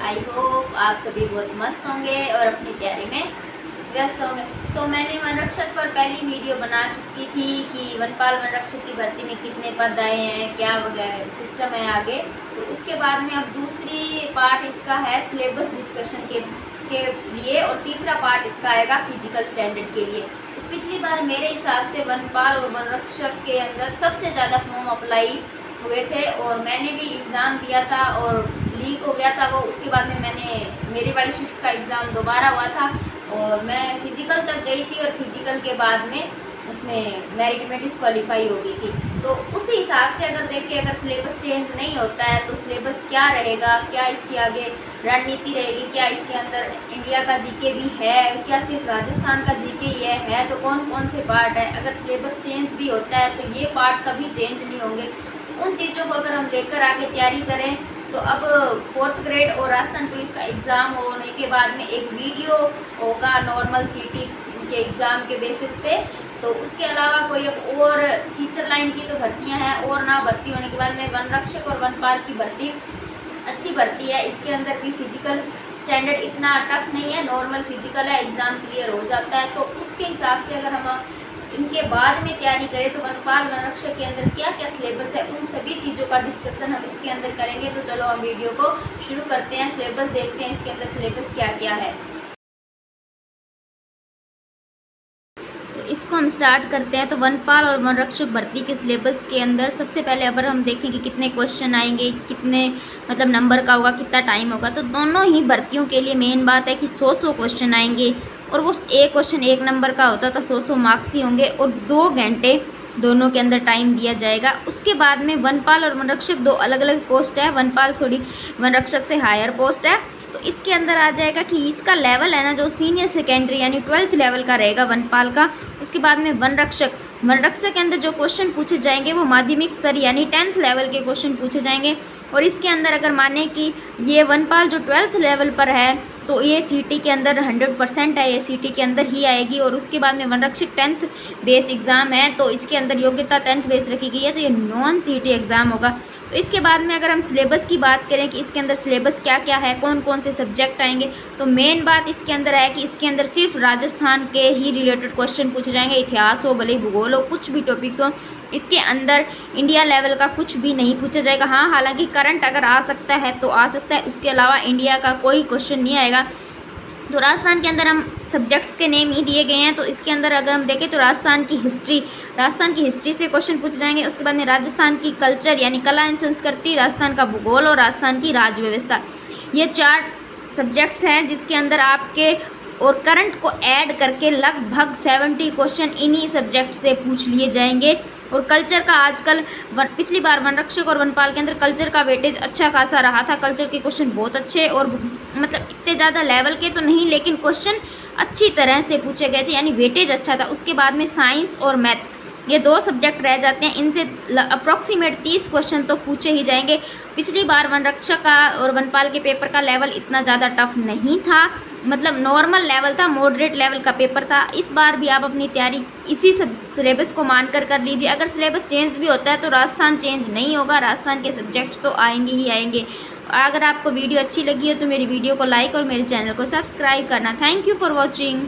I hope आप सभी बहुत मस्त होंगे और अपनी तैयारी में व्यस्त होंगे। तो मैंने वनरक्षक पर पहली वीडियो बना चुकी थी कि वनपाल वनरक्षक की भर्ती में कितने पद आए हैं, क्या वगैरह सिस्टम है आगे। तो उसके बाद में अब दूसरी पार्ट इसका है सिलेबस डिस्कशन के लिए और तीसरा पार्ट इसका आएगा फिजिकल स्टैंडर्ड के लिए। तो पिछली बार मेरे हिसाब से वनपाल और वनरक्षक के अंदर सबसे ज़्यादा फॉर्म अप्लाई हुए थे और मैंने भी एग्ज़ाम दिया था और लीक हो गया था वो। उसके बाद में मेरी वाली शिफ्ट का एग्ज़ाम दोबारा हुआ था और मैं फिज़िकल तक गई थी और फिज़िकल के बाद में उसमें मेरिट में डिस्क्वालीफाई हो गई थी। तो उसी हिसाब से अगर देखें, अगर सिलेबस चेंज नहीं होता है तो सिलेबस क्या रहेगा, क्या इसकी आगे रणनीति रहेगी, क्या इसके अंदर इंडिया का जीके भी है, क्या सिर्फ राजस्थान का जीके ही है, तो कौन कौन से पार्ट है। अगर सिलेबस चेंज भी होता है तो ये पार्ट कभी चेंज नहीं होंगे। उन चीज़ों को अगर हम लेकर आगे तैयारी करें तो अब 4th ग्रेड और राजस्थान पुलिस का एग्ज़ाम होने के बाद में एक वीडियो होगा नॉर्मल सीटी के एग्ज़ाम के बेसिस पे। तो उसके अलावा कोई अब और टीचर लाइन की तो भर्तियां हैं और ना भर्ती होने के बाद में वनरक्षक और वनपाल की भर्ती अच्छी भर्ती है। इसके अंदर भी फिजिकल स्टैंडर्ड इतना टफ नहीं है, नॉर्मल फिजिकल है, एग्ज़ाम क्लियर हो जाता है। तो उसके हिसाब से अगर हम इनके बाद में तैयारी करें तो वनपाल वनरक्षक के अंदर क्या क्या सिलेबस है, उन सभी चीज़ों का डिस्कशन हम इसके अंदर करेंगे। तो चलो हम वीडियो को शुरू करते हैं, सिलेबस देखते हैं इसके अंदर सिलेबस क्या क्या है। तो इसको हम स्टार्ट करते हैं। तो वनपाल और वनरक्षक भर्ती के सिलेबस के अंदर सबसे पहले अगर हम देखें कि कितने क्वेश्चन आएंगे, कितने मतलब नंबर का होगा, कितना टाइम होगा, तो दोनों ही भर्तियों के लिए मेन बात है कि 100 क्वेश्चन आएंगे और वो एक क्वेश्चन 1 नंबर का होता था, 100 मार्क्स ही होंगे और 2 घंटे दोनों के अंदर टाइम दिया जाएगा। उसके बाद में वनपाल और वनरक्षक 2 अलग अलग पोस्ट है, वनपाल थोड़ी वनरक्षक से हायर पोस्ट है। तो इसके अंदर आ जाएगा कि इसका लेवल है ना जो सीनियर सेकेंडरी यानी 12th लेवल का रहेगा वनपाल का। उसके बाद में वनरक्षक के अंदर जो क्वेश्चन पूछे जाएंगे वो माध्यमिक स्तर यानी 10th लेवल के क्वेश्चन पूछे जाएंगे। और इसके अंदर अगर माने कि ये वनपाल जो 12th लेवल पर है तो ये सीटी के अंदर 100% है, ये सीटी के अंदर ही आएगी। और उसके बाद में वनरक्षक 10th बेस एग्ज़ाम है तो इसके अंदर योग्यता 10th बेस रखी गई है, तो ये नॉन सीटी एग्ज़ाम होगा। तो इसके बाद में अगर हम सिलेबस की बात करें कि इसके अंदर सिलेबस क्या क्या है, कौन कौन से सब्जेक्ट आएंगे, तो मेन बात इसके अंदर है कि इसके अंदर सिर्फ राजस्थान के ही रिलेटेड क्वेश्चन पूछे जाएंगे। इतिहास हो, भले भूगोल हो, कुछ भी टॉपिक्स हो, इसके अंदर इंडिया लेवल का कुछ भी नहीं पूछा जाएगा। हाँ, हालांकि करंट अगर आ सकता है तो आ सकता है, उसके अलावा इंडिया का कोई क्वेश्चन नहीं आएगा। तो राजस्थान के अंदर हम सब्जेक्ट्स के नेम ही दिए गए हैं। तो इसके अंदर अगर हम देखें तो राजस्थान की हिस्ट्री से क्वेश्चन पूछे जाएंगे। उसके बाद में राजस्थान की कल्चर यानी कला एंड संस्कृति, राजस्थान का भूगोल और राजस्थान की राज्य व्यवस्था, ये 4 सब्जेक्ट्स हैं जिसके अंदर आपके और करंट को ऐड करके लगभग 70 क्वेश्चन इन्हीं सब्जेक्ट से पूछ लिए जाएंगे। और कल्चर का आजकल पिछली बार वनरक्षक और वनपाल के अंदर कल्चर का वेटेज अच्छा खासा रहा था, कल्चर के क्वेश्चन बहुत अच्छे और मतलब इतने ज़्यादा लेवल के तो नहीं लेकिन क्वेश्चन अच्छी तरह से पूछे गए थे यानी वेटेज अच्छा था। उसके बाद में साइंस और मैथ, ये 2 सब्जेक्ट रह जाते हैं, इनसे अप्रॉक्सीमेट 30 क्वेश्चन तो पूछे ही जाएंगे। पिछली बार वनरक्षक का और वनपाल के पेपर का लेवल इतना ज़्यादा टफ नहीं था, मतलब नॉर्मल लेवल था, मॉडरेट लेवल का पेपर था। इस बार भी आप अपनी तैयारी इसी सिलेबस को मानकर कर लीजिए। अगर सिलेबस चेंज भी होता है तो राजस्थान चेंज नहीं होगा, राजस्थान के सब्जेक्ट्स तो आएंगे ही आएंगे। अगर आपको वीडियो अच्छी लगी हो तो मेरी वीडियो को लाइक और मेरे चैनल को सब्सक्राइब करना। Thank you for watching.